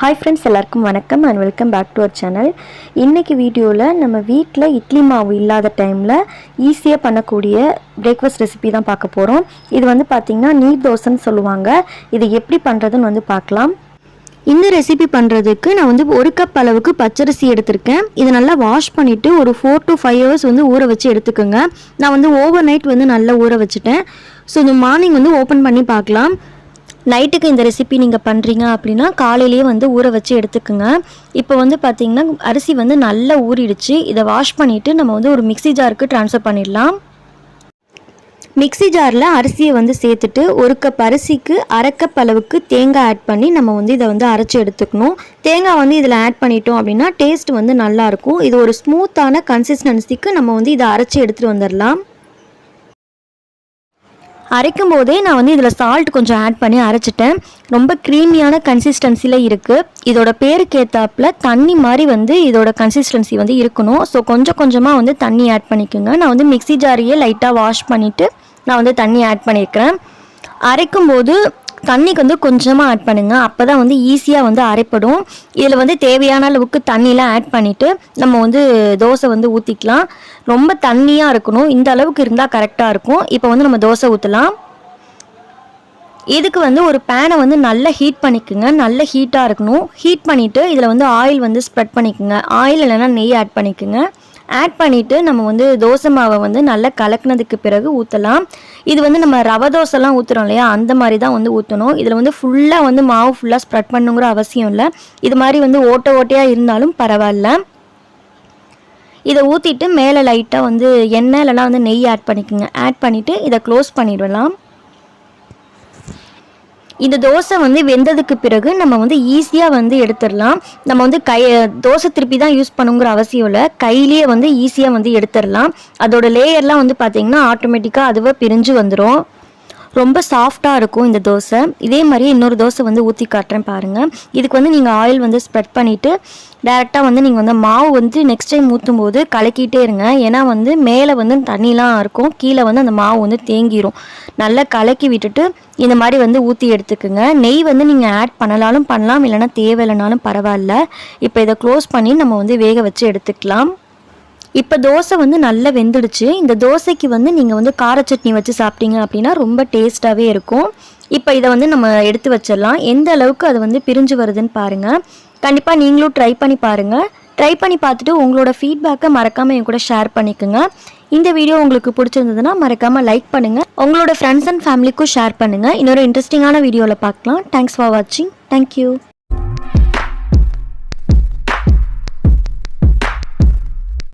Hi friends, எல்லாருக்கும் வணக்கம் and welcome back to our channel. இன்னைக்கு வீடியோல நம்ம வீட்ல இட்லி மாவு இல்லாத டைம்ல ஈஸியா பண்ணக்கூடிய பிரேக்ஃபாஸ்ட் ரெசிபி தான் பார்க்க போறோம். இது வந்து பாத்தீங்கன்னா நீர் தோசைன்னு சொல்லுவாங்க. இது எப்படி பண்றதுன்னு வந்து பார்க்கலாம். இந்த ரெசிபி பண்ணுறதுக்கு நான் வந்து 1 கப் அளவுக்கு பச்சரிசி எடுத்திருக்கேன். இதை நல்லா வாஷ் பண்ணிவிட்டு ஒரு 4 to 5 hours வந்து ஊற வச்சு எடுத்துக்கோங்க. நான் வந்து ஓவர் நைட் வந்து நல்லா ஊற வச்சுட்டேன். ஸோ இந்த மார்னிங் வந்து ஓப்பன் பண்ணி பார்க்கலாம். நைட்டுக்கு இந்த ரெசிபி நீங்கள் பண்ணுறீங்க அப்படின்னா காலையிலேயே வந்து ஊற வச்சு எடுத்துக்கோங்க. இப்போ வந்து பார்த்திங்கன்னா அரிசி வந்து நல்லா ஊறிடுச்சு. இதை வாஷ் பண்ணிவிட்டு நம்ம வந்து ஒரு மிக்ஸி ஜாருக்கு ட்ரான்ஸ்ஃபர் பண்ணிடலாம். மிக்ஸி ஜாரில் அரிசியை வந்து சேர்த்துட்டு 1 கப் அரிசிக்கு 1/2 கப் அளவுக்கு தேங்காய் ஆட் பண்ணி நம்ம வந்து இதை வந்து அரைச்சி எடுத்துக்கணும். தேங்காய் வந்து இதில் ஆட் பண்ணிட்டோம் அப்படின்னா டேஸ்ட் வந்து நல்லாயிருக்கும். இது ஒரு ஸ்மூத்தான கன்சிஸ்டன்சிக்கு நம்ம வந்து இதை அரைச்சி எடுத்துகிட்டு வந்துடலாம். அரைக்கும் போதே நான் வந்து இதில் சால்ட் கொஞ்சம் ஆட் பண்ணி அரைச்சிட்டேன். ரொம்ப க்ரீமியான கன்சிஸ்டன்சியில் இருக்குது. இதோட பேருக்கு ஏற்றாப்புல தண்ணி மாதிரி வந்து இதோட கன்சிஸ்டன்சி வந்து இருக்கணும். ஸோ கொஞ்சம் கொஞ்சமாக வந்து தண்ணி ஆட் பண்ணிக்கோங்க. நான் வந்து மிக்ஸி ஜாரையே லைட்டாக வாஷ் பண்ணிவிட்டு நான் வந்து தண்ணி ஆட் பண்ணியிருக்கிறேன். அரைக்கும்போது தண்ணிக்கு வந்து கொஞ்சமாக ஆட் பண்ணுங்கள். அப்போ தான் வந்து ஈஸியாக வந்து அரைப்படும். இதில் வந்து தேவையான அளவுக்கு தண்ணியெலாம் ஆட் பண்ணிவிட்டு நம்ம வந்து தோசை வந்து ஊற்றிக்கலாம். ரொம்ப தண்ணியாக இருக்கணும். இந்த அளவுக்கு இருந்தால் கரெக்டாக இருக்கும். இப்போ வந்து நம்ம தோசை ஊற்றலாம். இதுக்கு வந்து ஒரு பேனை வந்து நல்லா ஹீட் பண்ணிக்கோங்க. நல்ல ஹீட்டாக இருக்கணும். ஹீட் பண்ணிவிட்டு இதில் வந்து ஆயில் வந்து ஸ்ப்ரெட் பண்ணிக்கோங்க. ஆயில் இல்லைன்னா நெய் ஆட் பண்ணிக்கோங்க. ஆட் பண்ணிவிட்டு நம்ம வந்து தோசை மாவை வந்து நல்லா கலக்கினதுக்கு பிறகு ஊற்றலாம். இது வந்து நம்ம ரவை தோசைலாம் ஊற்றுறோம் இல்லையா, அந்த மாதிரி தான் வந்து ஊற்றணும். இதில் வந்து ஃபுல்லாக வந்து மாவு ஃபுல்லாக ஸ்ப்ரெட் பண்ணுங்கிற அவசியம் இல்லை. இது மாதிரி வந்து ஓட்டையாக இருந்தாலும் பரவாயில்ல. இதை ஊற்றிட்டு மேலே லைட்டாக வந்து எண்ணெய் இல்லைனா வந்து நெய் ஆட் பண்ணிக்கோங்க. ஆட் பண்ணிவிட்டு இதை க்ளோஸ் பண்ணிவிடலாம். இந்த தோசை வந்து வெந்ததுக்கு பிறகு நம்ம வந்து ஈஸியாக வந்து எடுத்துடலாம். நம்ம வந்து தோசை திருப்பி தான் யூஸ் பண்ணுங்கிற அவசியம் இல்லை. கையிலேயே வந்து ஈஸியாக வந்து எடுத்துடலாம். அதோட லேயர்லாம் வந்து பார்த்திங்கன்னா ஆட்டோமேட்டிக்காக அதுவே பிரிஞ்சு வந்துடும். ரொம்ப சாஃப்டாக இருக்கும் இந்த தோசை. இதே மாதிரியே இன்னொரு தோசை வந்து ஊற்றி காட்டுறேன் பாருங்கள். இதுக்கு வந்து நீங்கள் ஆயில் வந்து ஸ்ப்ரெட் பண்ணிவிட்டு டேரெக்டாக வந்து நீங்கள் வந்து மாவு வந்து நெக்ஸ்ட் டைம் ஊற்றும் போது கலக்கிட்டே இருங்க. ஏன்னா வந்து மேலே வந்து தண்ணிலாம் இருக்கும், கீழே வந்து அந்த மாவு வந்து தேங்கிடும். நல்லா கலக்கி விட்டுட்டு இந்த மாதிரி வந்து ஊற்றி எடுத்துக்குங்க. நெய் வந்து நீங்கள் ஆட் பண்ணலாலும் பண்ணலாம், இல்லைனா தேவையில்லைனாலும் பரவாயில்ல. இப்போ இதை க்ளோஸ் பண்ணி நம்ம வந்து வேக வச்சு எடுத்துக்கலாம். இப்போ தோசை வந்து நல்லா வெந்துடுச்சு. இந்த தோசைக்கு வந்து நீங்கள் வந்து கார சட்னி வச்சு சாப்பிட்டீங்க அப்படின்னா ரொம்ப டேஸ்ட்டாகவே இருக்கும். இப்போ இதை வந்து நம்ம எடுத்து வச்சிடலாம். எந்த அளவுக்கு அது வந்து பிரிஞ்சு வருதுன்னு பாருங்கள். கண்டிப்பாக நீங்களும் ட்ரை பண்ணி பாருங்கள். ட்ரை பண்ணி பார்த்துட்டு உங்களோட ஃபீட்பேக்கை மறக்காமல் என் கூட ஷேர் பண்ணிக்கோங்க. இந்த வீடியோ உங்களுக்கு பிடிச்சிருந்ததுன்னா மறக்காமல் லைக் பண்ணுங்கள். உங்களோட ஃப்ரெண்ட்ஸ் அண்ட் ஃபேமிலிக்கும் ஷேர் பண்ணுங்கள். இன்னொரு இன்ட்ரெஸ்டிங்கான வீடியோவில் பார்க்கலாம். தேங்க்ஸ் ஃபார் வாட்சிங். தேங்க்யூ.